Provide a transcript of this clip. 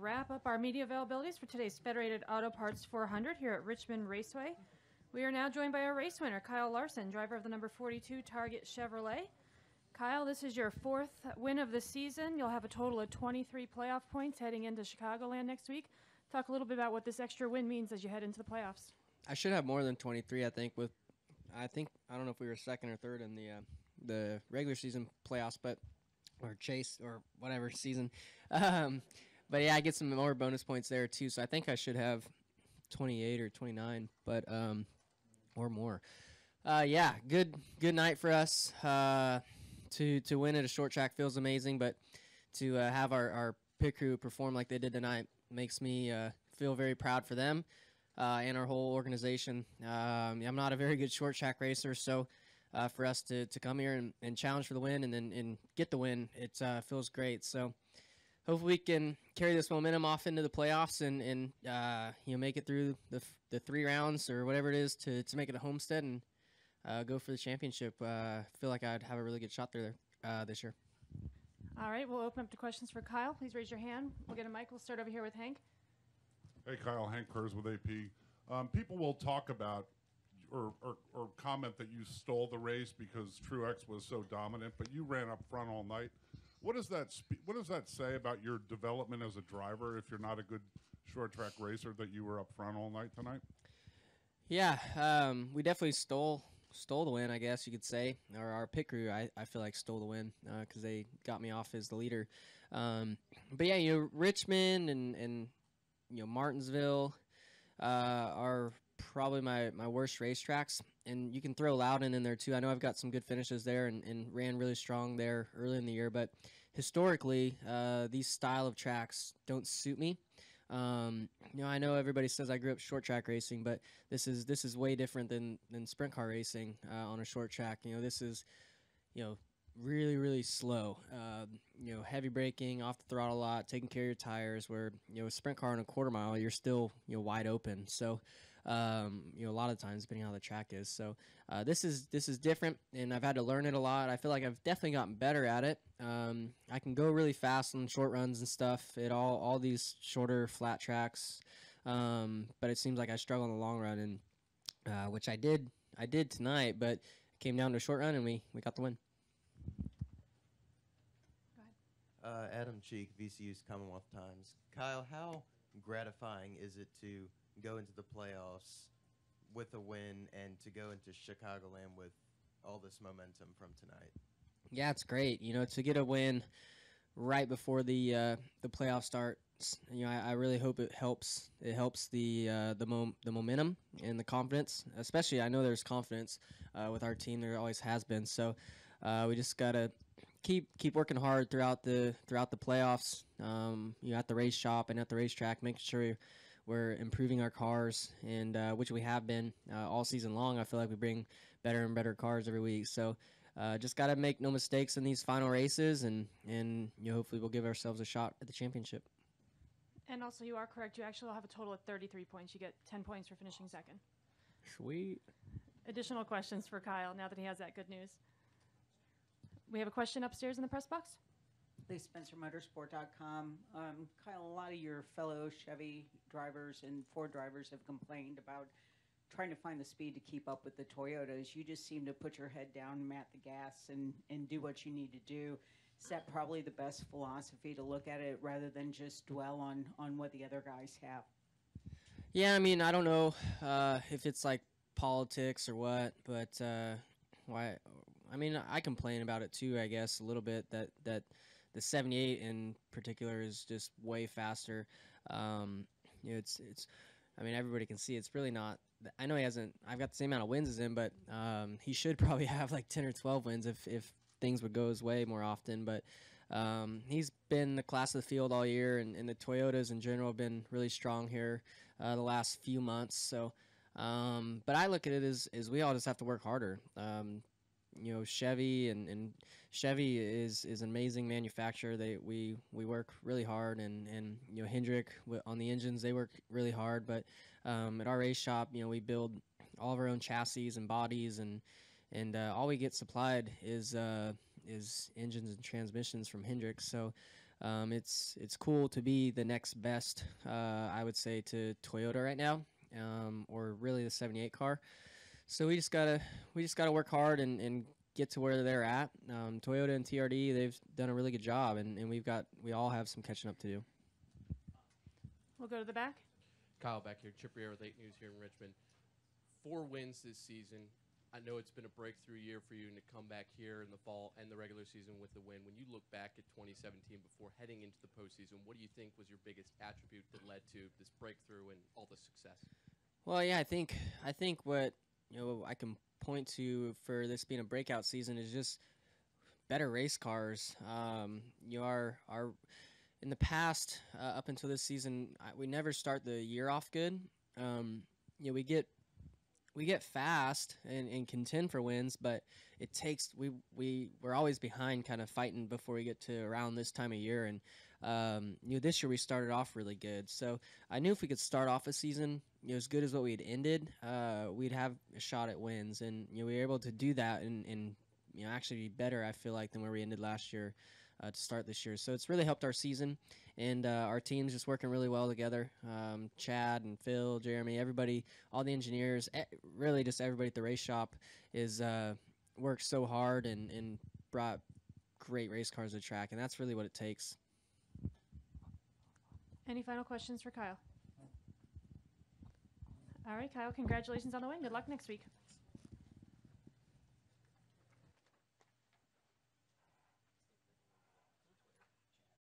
wrap up our media availabilities for today's Federated Auto Parts 400 here at Richmond Raceway. We are now joined by our race winner, Kyle Larson, driver of the number 42 Target Chevrolet. Kyle, this is your fourth win of the season. You'll have a total of 23 playoff points heading into Chicagoland next week. Talk a little bit about what this extra win means as you head into the playoffs. I should have more than 23, I think. I don't know if we were second or third in the regular season playoffs, or chase or whatever season. But yeah, I get some more bonus points there too. So I think I should have 28 or 29, but or more. Yeah, good night for us. To win at a short track feels amazing, but to have our pit crew perform like they did tonight makes me feel very proud for them and our whole organization. I'm not a very good short track racer, so for us to come here and challenge for the win and get the win, it feels great. So hopefully we can carry this momentum off into the playoffs and make it through the 3 rounds or whatever it is to make it a Homestead and go for the championship. I feel like I'd have a really good shot there this year. All right, we'll open up to questions for Kyle. Please raise your hand. We'll get a mic. We'll start over here with Hank. Hey, Kyle. Hank Kurz with AP. People will talk about or comment that you stole the race because Truex was so dominant, but you ran up front all night. What does that say about your development as a driver if you're not a good short track racer that you were up front all night tonight? Yeah, we definitely stole the win, I guess you could say. Or our pit crew, I feel like stole the win because they got me off as the leader. But yeah, Richmond and Martinsville are probably my worst racetracks, and you can throw Loudon in there too. I know I've got some good finishes there and ran really strong there early in the year, but historically these style of tracks don't suit me. I know everybody says I grew up short track racing, but this is way different than sprint car racing on a short track. This is really, really slow, heavy braking, off the throttle a lot, taking care of your tires, where a sprint car in a quarter mile you're still wide open. So a lot of times depending on how the track is. So this is different, and I've had to learn it a lot. I feel like I've definitely gotten better at it. I can go really fast on short runs and stuff at all these shorter flat tracks, but it seems like I struggle in the long run, and which I did tonight, but it came down to a short run and we got the win. Adam Cheek, VCU's Commonwealth Times. Kyle, how gratifying is it to go into the playoffs with a win and to go into Chicagoland with all this momentum from tonight? Yeah, it's great. To get a win right before the playoff starts. I really hope it helps. It helps the momentum and the confidence. Especially, I know there's confidence with our team. There always has been. So we just gotta keep working hard throughout the playoffs. At the race shop and at the racetrack, making sure we're improving our cars, and which we have been all season long. I feel like we bring better and better cars every week. So just got to make no mistakes in these final races, and hopefully we'll give ourselves a shot at the championship. And also, you are correct. You actually will have a total of 33 points. You get 10 points for finishing second. Sweet. Additional questions for Kyle now that he has that good news. We have a question upstairs in the press box. LeeSpencerMotorsport.com. Kyle, a lot of your fellow Chevy drivers and Ford drivers have complained about trying to find the speed to keep up with the Toyotas. You just seem to put your head down, mat the gas, and do what you need to do. Is that probably the best philosophy to look at it rather than just dwell on what the other guys have? Yeah, I don't know if it's like politics or what, but why? I complain about it too, I guess, a little bit, that the 78 in particular is just way faster. It's everybody can see it's really not. I know I've got the same amount of wins as him, but he should probably have like 10 or 12 wins if things would go his way more often. But he's been the class of the field all year, and the Toyotas in general have been really strong here the last few months. So, but I look at it as we all just have to work harder. Chevy and Chevy is an amazing manufacturer. We work really hard, and Hendrick on the engines, they work really hard. But at our race shop, we build all of our own chassis and bodies, and all we get supplied is engines and transmissions from Hendrick. So it's cool to be the next best, I would say, to Toyota right now, or really the 78 car. So we just gotta work hard and get to where they're at. Toyota and TRD, they've done a really good job, and we all have some catching up to do. We'll go to the back. Kyle back here, Chip Riera with 8 News here in Richmond. 4 wins this season. I know it's been a breakthrough year for you, and to come back here in the fall and the regular season with the win. When you look back at 2017 before heading into the postseason, what do you think was your biggest attribute that led to this breakthrough and all the success? Well, yeah, I think what I can point to for this being a breakout season is just better race cars. Our in the past, up until this season, we never start the year off good. We get fast and contend for wins, but it takes we're always behind, kind of fighting before we get to around this time of year. And this year we started off really good, so I knew if we could start off a season as good as what we had ended, we'd have a shot at wins, and we were able to do that and actually be better, I feel like, than where we ended last year. To start this year. So it's really helped our season, and our team's just working really well together. Chad and Phil, Jeremy, everybody, all the engineers, really just everybody at the race shop is worked so hard and brought great race cars to the track, and that's really what it takes. Any final questions for Kyle? All right, Kyle, congratulations on the win. Good luck next week.